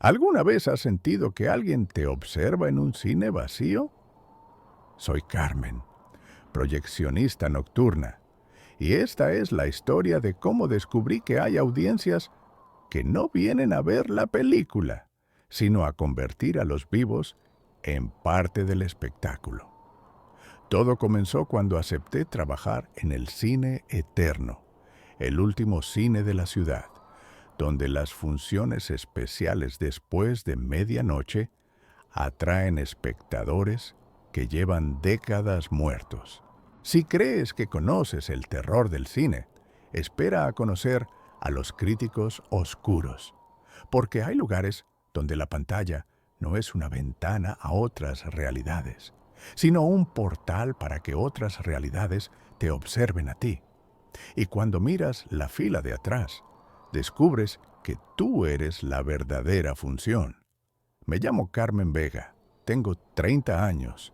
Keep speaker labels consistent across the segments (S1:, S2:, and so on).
S1: ¿Alguna vez has sentido que alguien te observa en un cine vacío? Soy Carmen, proyeccionista nocturna, y esta es la historia de cómo descubrí que hay audiencias que no vienen a ver la película, sino a convertir a los vivos en parte del espectáculo. Todo comenzó cuando acepté trabajar en el Cine Eterno, el último cine de la ciudad, donde las funciones especiales después de medianoche atraen espectadores que llevan décadas muertos. Si crees que conoces el terror del cine, espera a conocer a los críticos oscuros, porque hay lugares donde la pantalla no es una ventana a otras realidades, sino un portal para que otras realidades te observen a ti. Y cuando miras la fila de atrás, descubres que tú eres la verdadera función. Me llamo Carmen Vega, tengo 30 años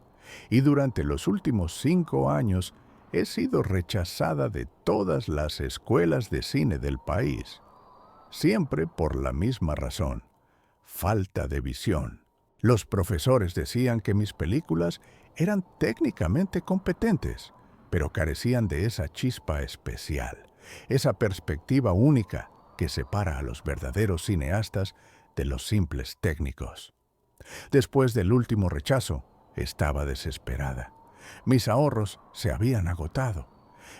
S1: y durante los últimos 5 años he sido rechazada de todas las escuelas de cine del país, siempre por la misma razón: falta de visión. Los profesores decían que mis películas eran técnicamente competentes, pero carecían de esa chispa especial, esa perspectiva única que separa a los verdaderos cineastas de los simples técnicos. Después del último rechazo, estaba desesperada. Mis ahorros se habían agotado.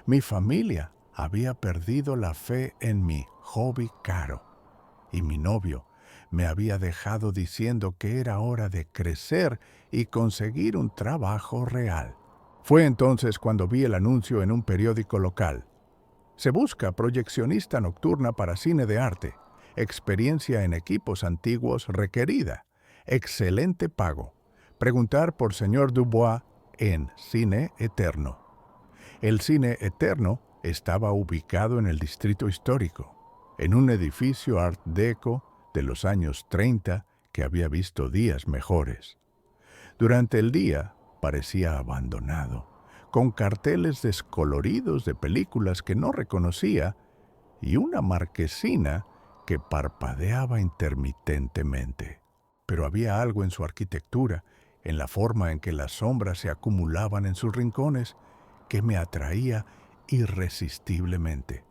S1: Mi familia había perdido la fe en mi hobby caro. Y mi novio me había dejado diciendo que era hora de crecer y conseguir un trabajo real. Fue entonces cuando vi el anuncio en un periódico local. Se busca proyeccionista nocturna para cine de arte. Experiencia en equipos antiguos requerida. Excelente pago. Preguntar por señor Dubois en Cine Eterno. El Cine Eterno estaba ubicado en el distrito histórico, en un edificio Art Deco de los años 30 que había visto días mejores. Durante el día parecía abandonado, con carteles descoloridos de películas que no reconocía y una marquesina que parpadeaba intermitentemente. Pero había algo en su arquitectura, en la forma en que las sombras se acumulaban en sus rincones, que me atraía irresistiblemente.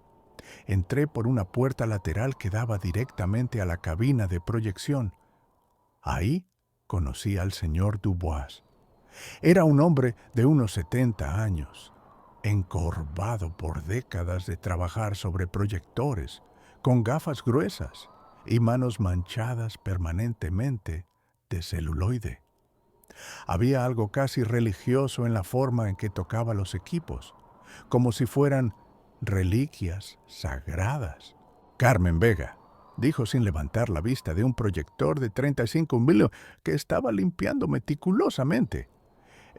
S1: Entré por una puerta lateral que daba directamente a la cabina de proyección. Ahí conocí al señor Dubois. Era un hombre de unos 70 años, encorvado por décadas de trabajar sobre proyectores, con gafas gruesas y manos manchadas permanentemente de celuloide. Había algo casi religioso en la forma en que tocaba los equipos, como si fueran reliquias sagradas. Carmen Vega, dijo sin levantar la vista de un proyector de 35 milímetros que estaba limpiando meticulosamente.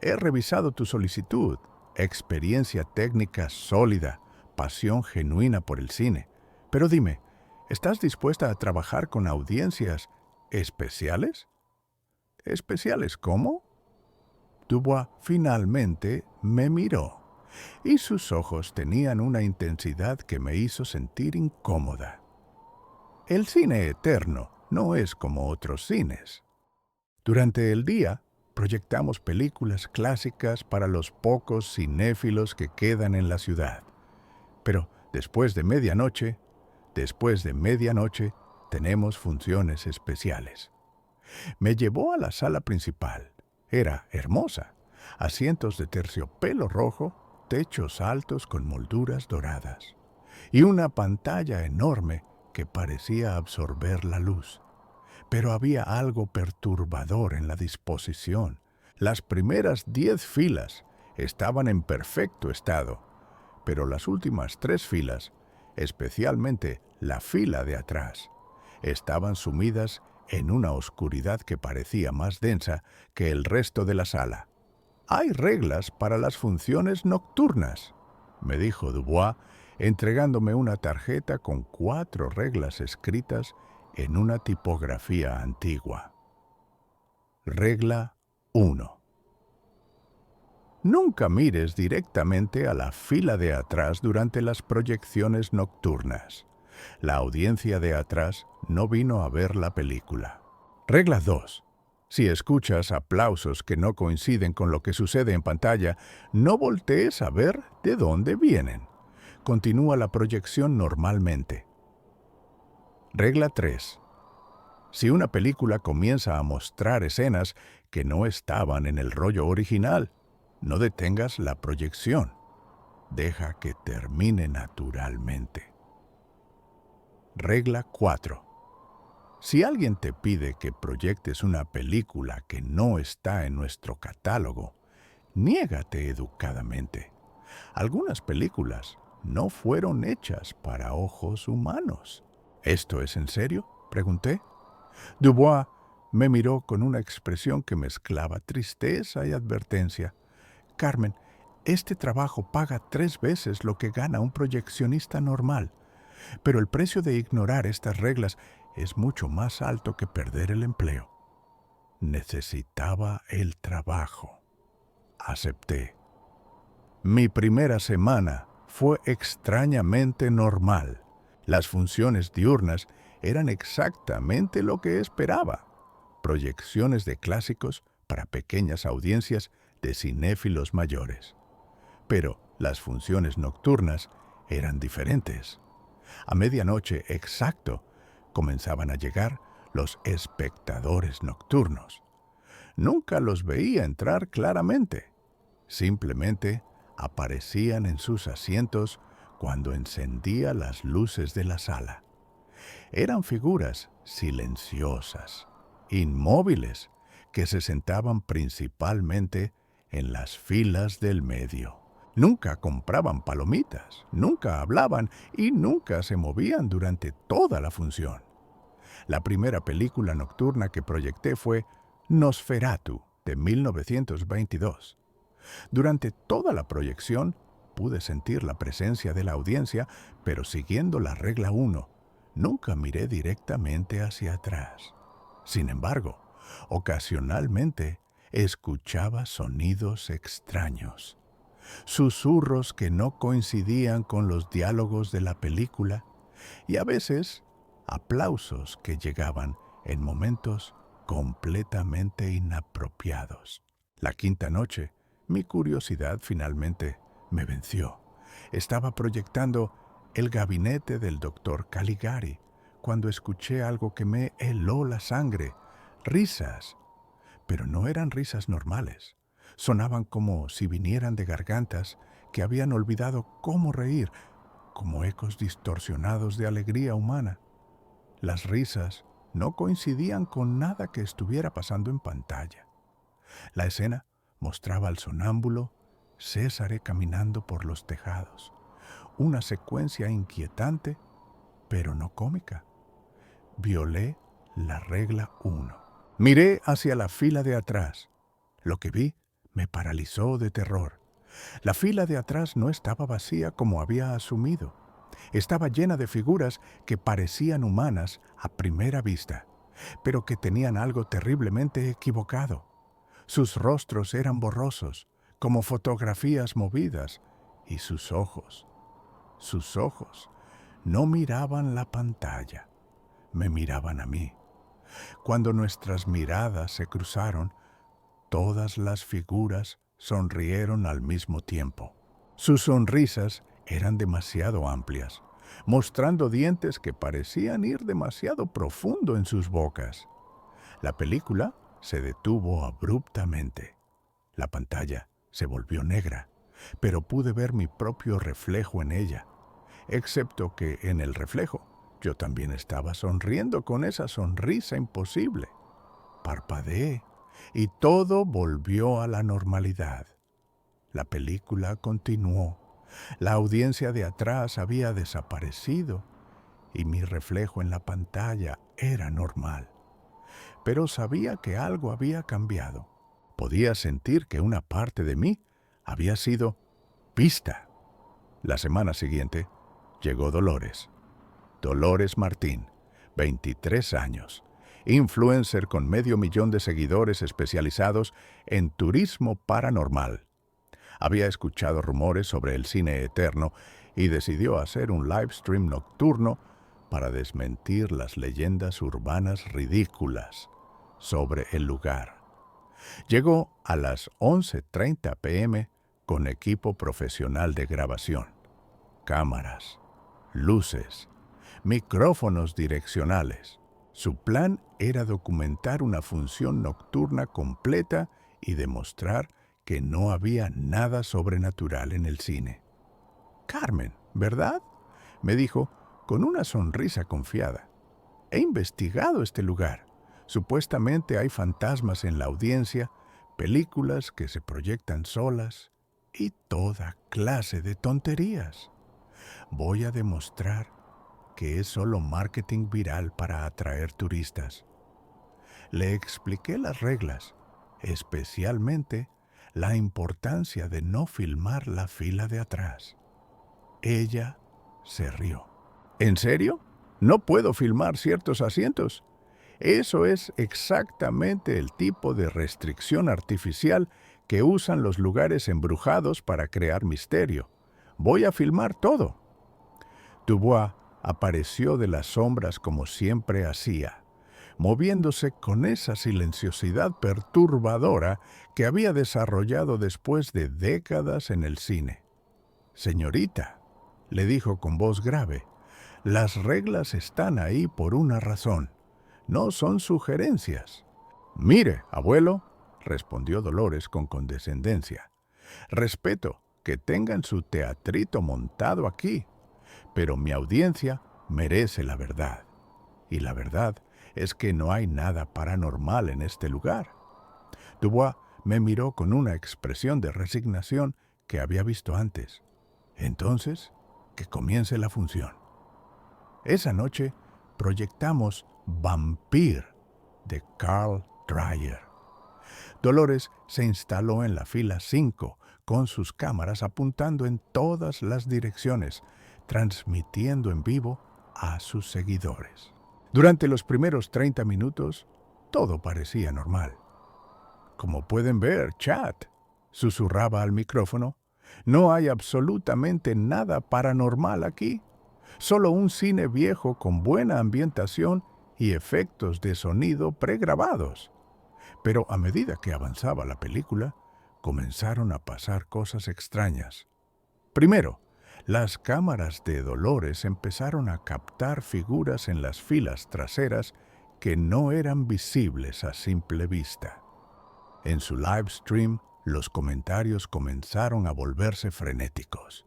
S1: He revisado tu solicitud. Experiencia técnica sólida, pasión genuina por el cine. Pero dime, ¿estás dispuesta a trabajar con audiencias especiales? ¿Especiales cómo? Dubois finalmente me miró, y sus ojos tenían una intensidad que me hizo sentir incómoda. El cine eterno no es como otros cines. Durante el día, proyectamos películas clásicas para los pocos cinéfilos que quedan en la ciudad. Pero después de medianoche, tenemos funciones especiales. Me llevó a la sala principal. Era hermosa. Asientos de terciopelo rojo, techos altos con molduras doradas y una pantalla enorme que parecía absorber la luz. Pero había algo perturbador en la disposición. Las primeras 10 filas estaban en perfecto estado, pero las últimas 3 filas, especialmente la fila de atrás, estaban sumidas en una oscuridad que parecía más densa que el resto de la sala. «Hay reglas para las funciones nocturnas», me dijo Dubois, entregándome una tarjeta con 4 reglas escritas en una tipografía antigua. Regla 1. Nunca mires directamente a la fila de atrás durante las proyecciones nocturnas. La audiencia de atrás no vino a ver la película. Regla 2. Si escuchas aplausos que no coinciden con lo que sucede en pantalla, no voltees a ver de dónde vienen. Continúa la proyección normalmente. Regla 3. Si una película comienza a mostrar escenas que no estaban en el rollo original, no detengas la proyección. Deja que termine naturalmente. Regla 4. Si alguien te pide que proyectes una película que no está en nuestro catálogo, niégate educadamente. Algunas películas no fueron hechas para ojos humanos. ¿Esto es en serio?, pregunté. Dubois me miró con una expresión que mezclaba tristeza y advertencia. Carmen, este trabajo paga 3 veces lo que gana un proyeccionista normal, pero el precio de ignorar estas reglas es mucho más alto que perder el empleo. Necesitaba el trabajo. Acepté. Mi primera semana fue extrañamente normal. Las funciones diurnas eran exactamente lo que esperaba. Proyecciones de clásicos para pequeñas audiencias de cinéfilos mayores. Pero las funciones nocturnas eran diferentes. A medianoche exacto comenzaban a llegar los espectadores nocturnos. Nunca los veía entrar claramente. Simplemente aparecían en sus asientos cuando encendía las luces de la sala. Eran figuras silenciosas, inmóviles, que se sentaban principalmente en las filas del medio. Nunca compraban palomitas, nunca hablaban y nunca se movían durante toda la función. La primera película nocturna que proyecté fue Nosferatu, de 1922. Durante toda la proyección pude sentir la presencia de la audiencia, pero siguiendo la regla 1, nunca miré directamente hacia atrás. Sin embargo, ocasionalmente escuchaba sonidos extraños, susurros que no coincidían con los diálogos de la película y a veces aplausos que llegaban en momentos completamente inapropiados. La quinta noche, mi curiosidad finalmente me venció. Estaba proyectando El gabinete del doctor Caligari cuando escuché algo que me heló la sangre. Risas. Pero no eran risas normales. Sonaban como si vinieran de gargantas que habían olvidado cómo reír, como ecos distorsionados de alegría humana. Las risas no coincidían con nada que estuviera pasando en pantalla. La escena mostraba al sonámbulo Césare caminando por los tejados. Una secuencia inquietante, pero no cómica. Violé la regla 1. Miré hacia la fila de atrás. Lo que vi me paralizó de terror. La fila de atrás no estaba vacía como había asumido. Estaba llena de figuras que parecían humanas a primera vista, pero que tenían algo terriblemente equivocado. Sus rostros eran borrosos, como fotografías movidas, y sus ojos no miraban la pantalla, me miraban a mí. Cuando nuestras miradas se cruzaron, todas las figuras sonrieron al mismo tiempo. Sus sonrisas eran demasiado amplias, mostrando dientes que parecían ir demasiado profundo en sus bocas. La película se detuvo abruptamente. La pantalla se volvió negra, pero pude ver mi propio reflejo en ella, excepto que en el reflejo yo también estaba sonriendo con esa sonrisa imposible. Parpadeé y todo volvió a la normalidad. La película continuó. La audiencia de atrás había desaparecido y mi reflejo en la pantalla era normal. Pero sabía que algo había cambiado. Podía sentir que una parte de mí había sido vista. La semana siguiente llegó Dolores. Dolores Martín, 23 años, influencer con 500,000 de seguidores especializados en turismo paranormal. Había escuchado rumores sobre el cine eterno y decidió hacer un live stream nocturno para desmentir las leyendas urbanas ridículas. sobre el lugar. Llegó a las 11:30 p.m. con equipo profesional de grabación, cámaras, luces, micrófonos direccionales. Su plan era documentar una función nocturna completa y demostrar que no había nada sobrenatural en el cine. Carmen, ¿verdad?, me dijo con una sonrisa confiada. He investigado este lugar. Supuestamente hay fantasmas en la audiencia, películas que se proyectan solas y toda clase de tonterías. Voy a demostrar que es solo marketing viral para atraer turistas. Le expliqué las reglas, especialmente la importancia de no filmar la fila de atrás. Ella se rió. ¿En serio? ¿No puedo filmar ciertos asientos? Eso es exactamente el tipo de restricción artificial que usan los lugares embrujados para crear misterio. Voy a filmar todo. Dubois apareció de las sombras como siempre hacía, moviéndose con esa silenciosidad perturbadora que había desarrollado después de décadas en el cine. Señorita, le dijo con voz grave, las reglas están ahí por una razón. No son sugerencias. Mire, abuelo, respondió Dolores con condescendencia. Respeto que tengan su teatrito montado aquí, pero mi audiencia merece la verdad. Y la verdad es que no hay nada paranormal en este lugar. Dubois me miró con una expresión de resignación que había visto antes. Entonces, que comience la función. Esa noche proyectamos Vampire de Carl Dreyer. Dolores se instaló en la fila 5 con sus cámaras apuntando en todas las direcciones, transmitiendo en vivo a sus seguidores. Durante los primeros 30 minutos, todo parecía normal. Como pueden ver, chat, susurraba al micrófono, no hay absolutamente nada paranormal aquí. Solo un cine viejo con buena ambientación y efectos de sonido pregrabados. Pero a medida que avanzaba la película, comenzaron a pasar cosas extrañas. Primero, las cámaras de Dolores empezaron a captar figuras en las filas traseras que no eran visibles a simple vista. En su live stream, los comentarios comenzaron a volverse frenéticos.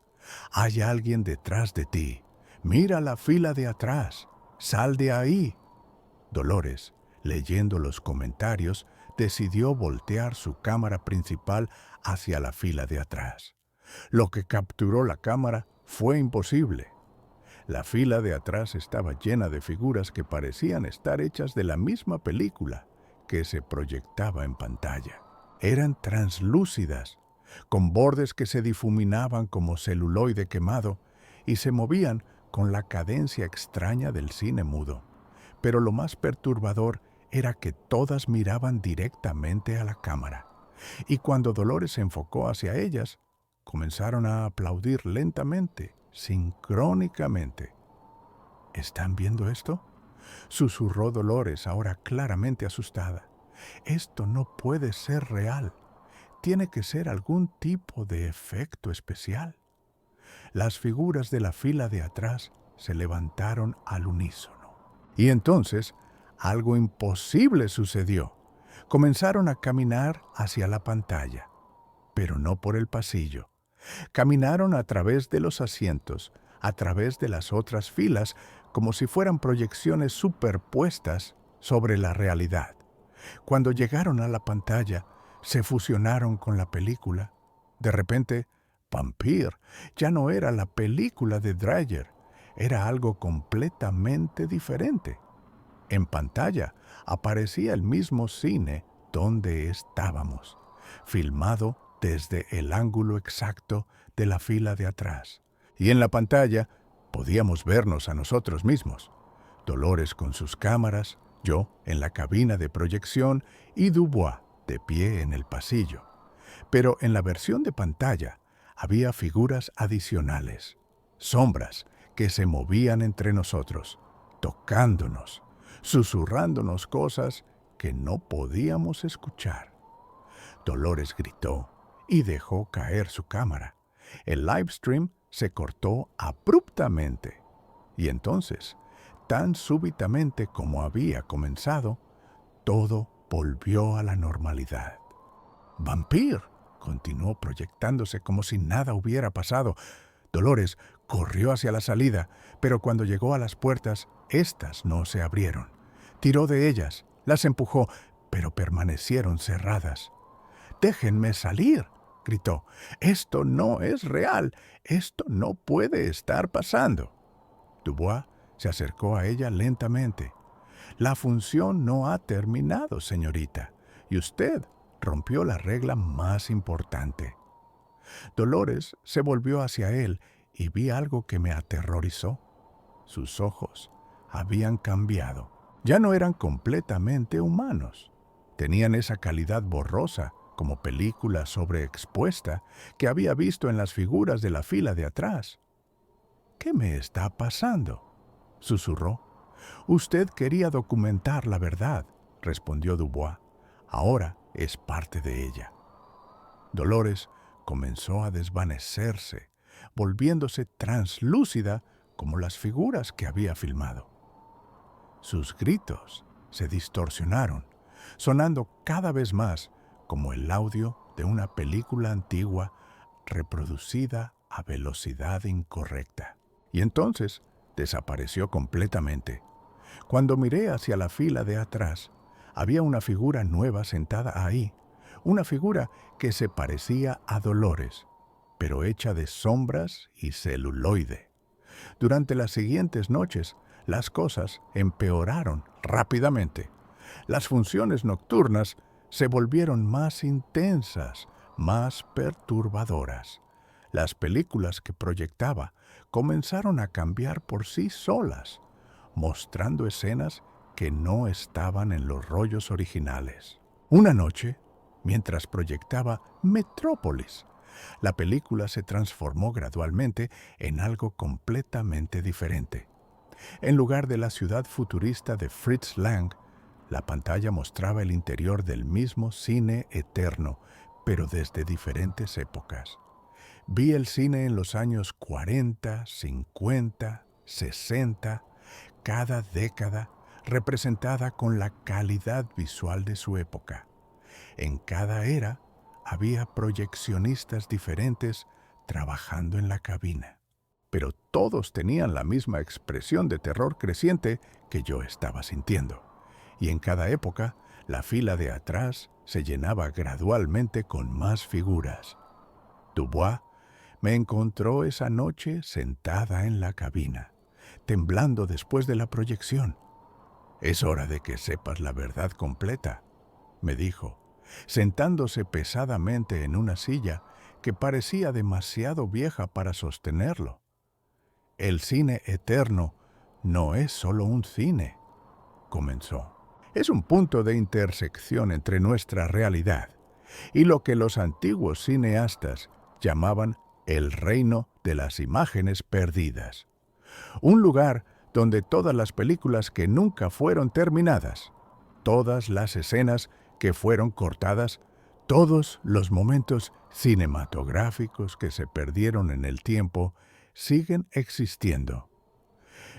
S1: Hay alguien detrás de ti. Mira la fila de atrás. Sal de ahí. Dolores, leyendo los comentarios, decidió voltear su cámara principal hacia la fila de atrás. Lo que capturó la cámara fue imposible. La fila de atrás estaba llena de figuras que parecían estar hechas de la misma película que se proyectaba en pantalla. Eran translúcidas, con bordes que se difuminaban como celuloide quemado y se movían con la cadencia extraña del cine mudo. Pero lo más perturbador era que todas miraban directamente a la cámara. Y cuando Dolores se enfocó hacia ellas, comenzaron a aplaudir lentamente, sincrónicamente. ¿Están viendo esto?, susurró Dolores, ahora claramente asustada. Esto no puede ser real. Tiene que ser algún tipo de efecto especial. Las figuras de la fila de atrás se levantaron al unísono. Y entonces, algo imposible sucedió. Comenzaron a caminar hacia la pantalla, pero no por el pasillo. Caminaron a través de los asientos, a través de las otras filas, como si fueran proyecciones superpuestas sobre la realidad. Cuando llegaron a la pantalla, se fusionaron con la película. De repente, Vampire ya no era la película de Dreyer, era algo completamente diferente. En pantalla aparecía el mismo cine donde estábamos, filmado desde el ángulo exacto de la fila de atrás. Y en la pantalla podíamos vernos a nosotros mismos. Dolores con sus cámaras, yo en la cabina de proyección y Dubois de pie en el pasillo. Pero en la versión de pantalla había figuras adicionales, sombras que se movían entre nosotros, tocándonos, susurrándonos cosas que no podíamos escuchar. Dolores gritó y dejó caer su cámara. El live stream se cortó abruptamente. Y entonces, tan súbitamente como había comenzado, todo volvió a la normalidad. «Vampir», continuó proyectándose como si nada hubiera pasado. Dolores corrió hacia la salida, pero cuando llegó a las puertas, éstas no se abrieron. Tiró de ellas, las empujó, pero permanecieron cerradas. «¡Déjenme salir!», gritó. «Esto no es real. Esto no puede estar pasando». Dubois se acercó a ella lentamente. «La función no ha terminado, señorita, y usted rompió la regla más importante». Dolores se volvió hacia él y vi algo que me aterrorizó. Sus ojos habían cambiado. Ya no eran completamente humanos. Tenían esa calidad borrosa, como película sobreexpuesta, que había visto en las figuras de la fila de atrás. «¿Qué me está pasando?», susurró. «Usted quería documentar la verdad», respondió Dubois. «Ahora es parte de ella». Dolores comenzó a desvanecerse, volviéndose translúcida como las figuras que había filmado. Sus gritos se distorsionaron, sonando cada vez más como el audio de una película antigua reproducida a velocidad incorrecta. Y entonces desapareció completamente. Cuando miré hacia la fila de atrás, había una figura nueva sentada ahí, una figura que se parecía a Dolores, pero hecha de sombras y celuloide. Durante las siguientes noches, las cosas empeoraron rápidamente. Las funciones nocturnas se volvieron más intensas, más perturbadoras. Las películas que proyectaba comenzaron a cambiar por sí solas, mostrando escenas que no estaban en los rollos originales. Una noche, mientras proyectaba Metrópolis, la película se transformó gradualmente en algo completamente diferente. En lugar de la ciudad futurista de Fritz Lang, la pantalla mostraba el interior del mismo cine eterno, pero desde diferentes épocas. Vi el cine en los años 40, 50, 60, cada década representada con la calidad visual de su época. En cada era había proyeccionistas diferentes trabajando en la cabina, pero todos tenían la misma expresión de terror creciente que yo estaba sintiendo. Y en cada época, la fila de atrás se llenaba gradualmente con más figuras. Dubois me encontró esa noche sentada en la cabina, temblando después de la proyección. «Es hora de que sepas la verdad completa», me dijo, sentándose pesadamente en una silla que parecía demasiado vieja para sostenerlo. «El cine eterno no es solo un cine», comenzó. «Es un punto de intersección entre nuestra realidad y lo que los antiguos cineastas llamaban el reino de las imágenes perdidas. Un lugar donde todas las películas que nunca fueron terminadas, todas las escenas que fueron cortadas, todos los momentos cinematográficos que se perdieron en el tiempo, siguen existiendo».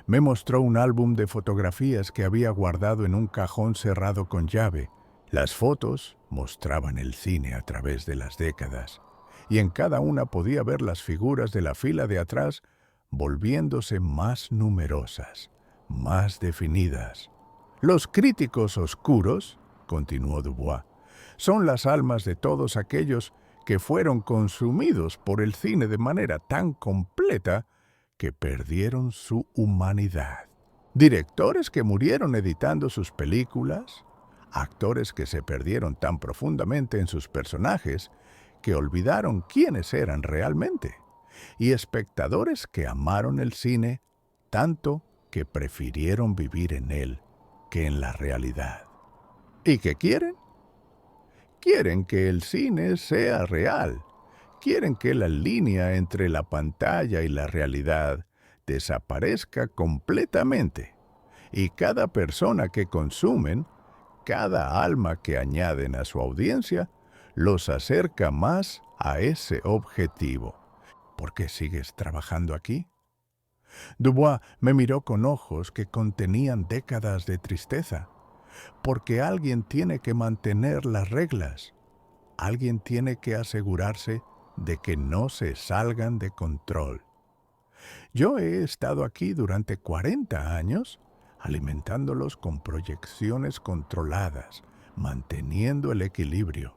S1: Me mostró un álbum de fotografías que había guardado en un cajón cerrado con llave. Las fotos mostraban el cine a través de las décadas, y en cada una podía ver las figuras de la fila de atrás volviéndose más numerosas, más definidas. «Los críticos oscuros», continuó Dubois, «son las almas de todos aquellos que fueron consumidos por el cine de manera tan completa que perdieron su humanidad. Directores que murieron editando sus películas, actores que se perdieron tan profundamente en sus personajes que olvidaron quiénes eran realmente, y espectadores que amaron el cine tanto que prefirieron vivir en él que en la realidad. ¿Y qué quieren? Quieren que el cine sea real. Quieren que la línea entre la pantalla y la realidad desaparezca completamente. Y cada persona que consumen, cada alma que añaden a su audiencia los acerca más a ese objetivo. ¿Por qué sigues trabajando aquí? Dubois me miró con ojos que contenían décadas de tristeza. Porque alguien tiene que mantener las reglas. Alguien tiene que asegurarse de que no se salgan de control. Yo he estado aquí durante 40 años, alimentándolos con proyecciones controladas, manteniendo el equilibrio.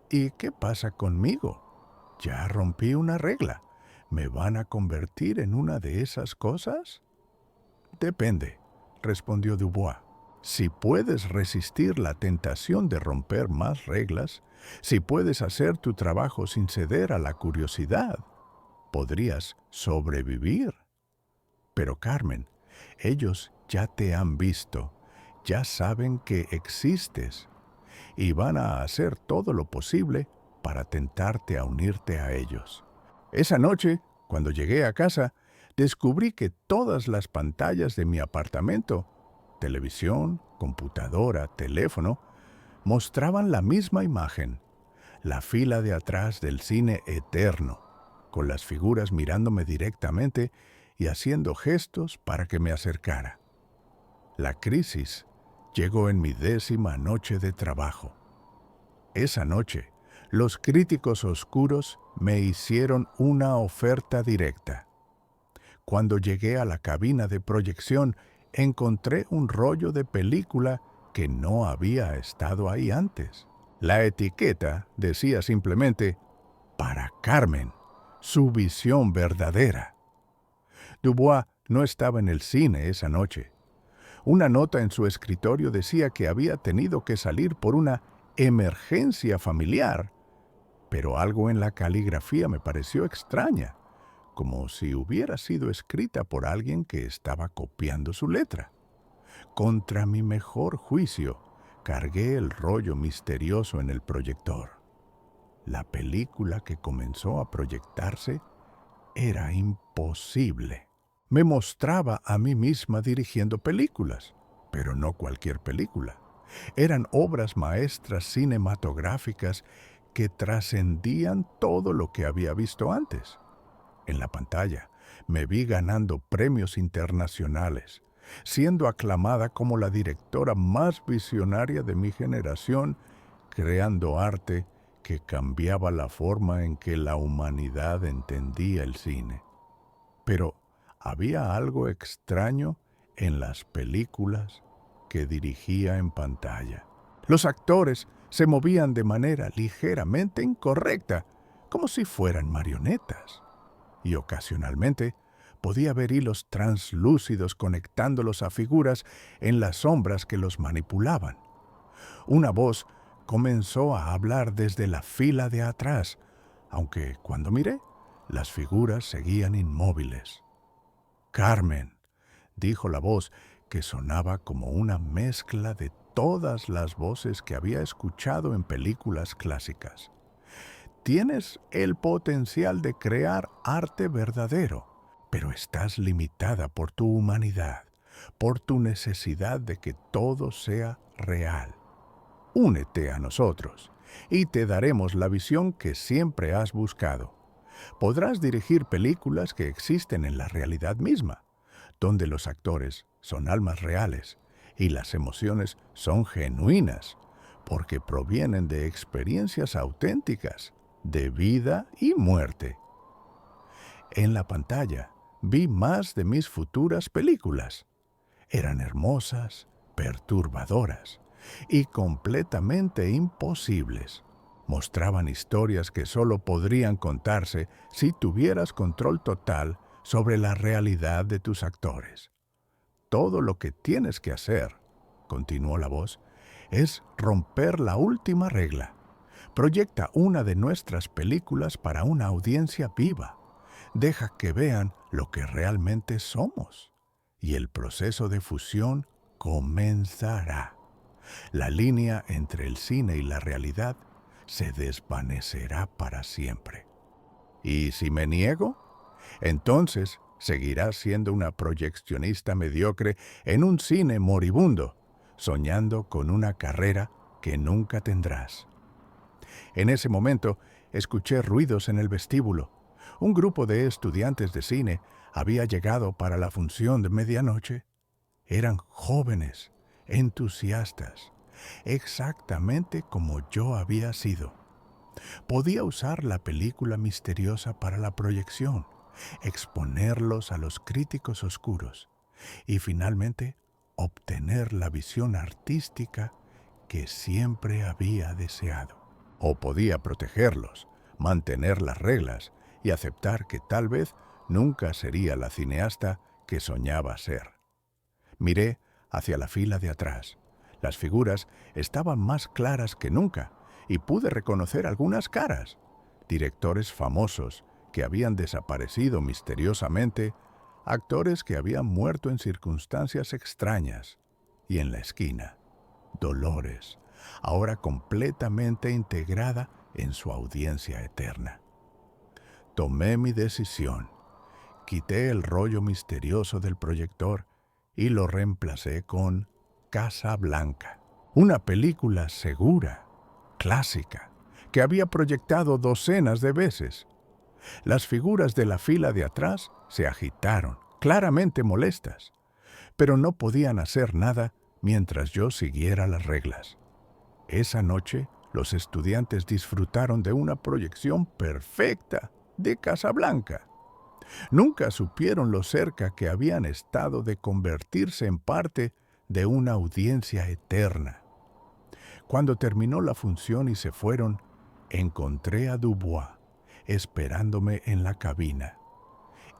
S1: ¿Y qué pasa conmigo? Ya rompí una regla. ¿Me van a convertir en una de esas cosas? Depende, respondió Dubois. Si puedes resistir la tentación de romper más reglas, si puedes hacer tu trabajo sin ceder a la curiosidad, podrías sobrevivir. Pero Carmen, ellos ya te han visto, ya saben que existes y van a hacer todo lo posible para tentarte a unirte a ellos. Esa noche, cuando llegué a casa, descubrí que todas las pantallas de mi apartamento, televisión, computadora, teléfono, mostraban la misma imagen, la fila de atrás del cine eterno, con las figuras mirándome directamente y haciendo gestos para que me acercara. La crisis llegó en mi 10ª noche de trabajo. Esa noche, los críticos oscuros me hicieron una oferta directa. Cuando llegué a la cabina de proyección, encontré un rollo de película que no había estado ahí antes. La etiqueta decía simplemente, para Carmen, su visión verdadera. Dubois no estaba en el cine esa noche. Una nota en su escritorio decía que había tenido que salir por una emergencia familiar, pero algo en la caligrafía me pareció extraña, como si hubiera sido escrita por alguien que estaba copiando su letra. Contra mi mejor juicio, cargué el rollo misterioso en el proyector. La película que comenzó a proyectarse era imposible. Me mostraba a mí misma dirigiendo películas, pero no cualquier película. Eran obras maestras cinematográficas que trascendían todo lo que había visto antes. En la pantalla me vi ganando premios internacionales, siendo aclamada como la directora más visionaria de mi generación, creando arte que cambiaba la forma en que la humanidad entendía el cine. Pero había algo extraño en las películas que dirigía en pantalla. Los actores se movían de manera ligeramente incorrecta, como si fueran marionetas. Y ocasionalmente podía ver hilos translúcidos conectándolos a figuras en las sombras que los manipulaban. Una voz comenzó a hablar desde la fila de atrás, aunque cuando miré, las figuras seguían inmóviles. Carmen, dijo la voz, que sonaba como una mezcla de todas las voces que había escuchado en películas clásicas. Tienes el potencial de crear arte verdadero, pero estás limitada por tu humanidad, por tu necesidad de que todo sea real. Únete a nosotros y te daremos la visión que siempre has buscado. Podrás dirigir películas que existen en la realidad misma, donde los actores son almas reales y las emociones son genuinas, porque provienen de experiencias auténticas, de vida y muerte. En la pantalla vi más de mis futuras películas. Eran hermosas, perturbadoras y completamente imposibles. Mostraban historias que solo podrían contarse si tuvieras control total sobre la realidad de tus actores. Todo lo que tienes que hacer, continuó la voz, es romper la última regla. Proyecta una de nuestras películas para una audiencia viva. Deja que vean lo que realmente somos. Y el proceso de fusión comenzará. La línea entre el cine y la realidad se desvanecerá para siempre. ¿Y si me niego? Entonces seguirás siendo una proyeccionista mediocre en un cine moribundo, soñando con una carrera que nunca tendrás. En ese momento, escuché ruidos en el vestíbulo. Un grupo de estudiantes de cine había llegado para la función de medianoche. Eran jóvenes, entusiastas, exactamente como yo había sido. Podía usar la película misteriosa para la proyección, exponerlos a los críticos oscuros y finalmente obtener la visión artística que siempre había deseado. O podía protegerlos, mantener las reglas y aceptar que tal vez nunca sería la cineasta que soñaba ser. Miré hacia la fila de atrás. Las figuras estaban más claras que nunca y pude reconocer algunas caras. Directores famosos que habían desaparecido misteriosamente, actores que habían muerto en circunstancias extrañas. Y en la esquina, Dolores, ahora completamente integrada en su audiencia eterna. Tomé mi decisión. Quité el rollo misterioso del proyector y lo reemplacé con Casablanca, una película segura, clásica, que había proyectado docenas de veces. Las figuras de la fila de atrás se agitaron, claramente molestas, pero no podían hacer nada mientras yo siguiera las reglas. Esa noche, los estudiantes disfrutaron de una proyección perfecta de Casablanca. Nunca supieron lo cerca que habían estado de convertirse en parte de una audiencia eterna. Cuando terminó la función y se fueron, encontré a Dubois esperándome en la cabina.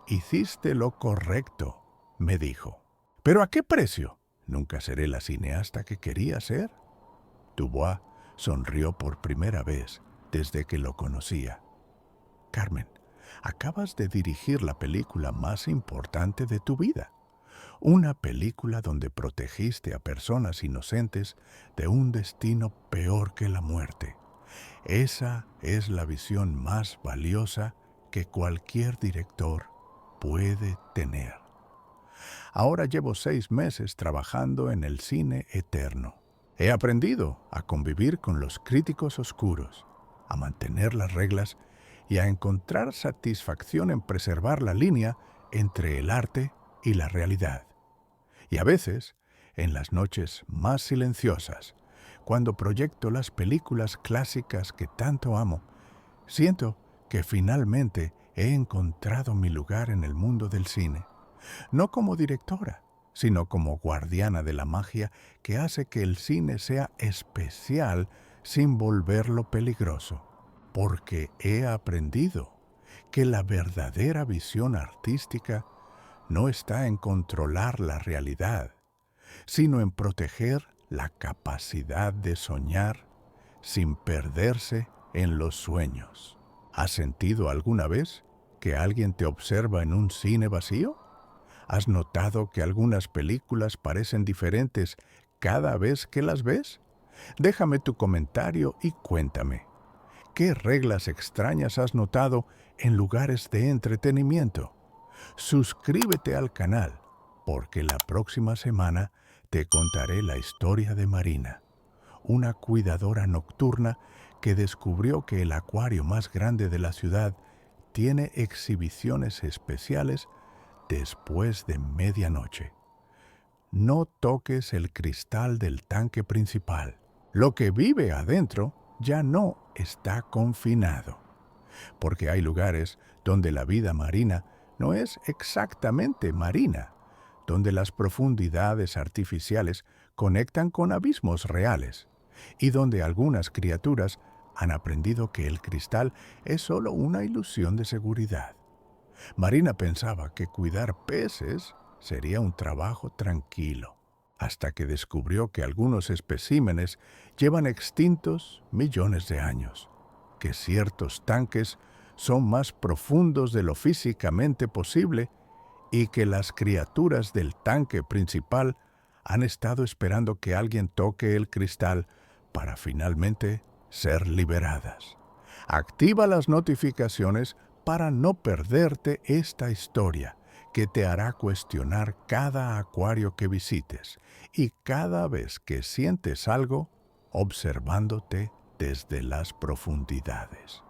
S1: «Hiciste lo correcto», me dijo. «¿Pero a qué precio? ¿Nunca seré la cineasta que quería ser?» Dubois sonrió por primera vez desde que lo conocía. «Carmen, acabas de dirigir la película más importante de tu vida. Una película donde protegiste a personas inocentes de un destino peor que la muerte. Esa es la visión más valiosa que cualquier director puede tener. Ahora llevo 6 meses trabajando en el cine eterno. He aprendido a convivir con los críticos oscuros, a mantener las reglas y a encontrar satisfacción en preservar la línea entre el arte y la realidad. Y a veces, en las noches más silenciosas, cuando proyecto las películas clásicas que tanto amo, siento que finalmente he encontrado mi lugar en el mundo del cine, no como directora, sino como guardiana de la magia que hace que el cine sea especial sin volverlo peligroso. Porque he aprendido que la verdadera visión artística no está en controlar la realidad, sino en proteger la capacidad de soñar sin perderse en los sueños. ¿Has sentido alguna vez que alguien te observa en un cine vacío? ¿Has notado que algunas películas parecen diferentes cada vez que las ves? Déjame tu comentario y cuéntame. ¿Qué reglas extrañas has notado en lugares de entretenimiento? Suscríbete al canal, porque la próxima semana te contaré la historia de Marina, una cuidadora nocturna que descubrió que el acuario más grande de la ciudad tiene exhibiciones especiales después de medianoche. No toques el cristal del tanque principal. Lo que vive adentro ya no está confinado, porque hay lugares donde la vida marina no es exactamente marina, donde las profundidades artificiales conectan con abismos reales, y donde algunas criaturas han aprendido que el cristal es solo una ilusión de seguridad. Marina pensaba que cuidar peces sería un trabajo tranquilo, hasta que descubrió que algunos especímenes llevan extintos millones de años, que ciertos tanques son más profundos de lo físicamente posible y que las criaturas del tanque principal han estado esperando que alguien toque el cristal para finalmente ser liberadas. Activa las notificaciones para no perderte esta historia, que te hará cuestionar cada acuario que visites y cada vez que sientes algo observándote desde las profundidades.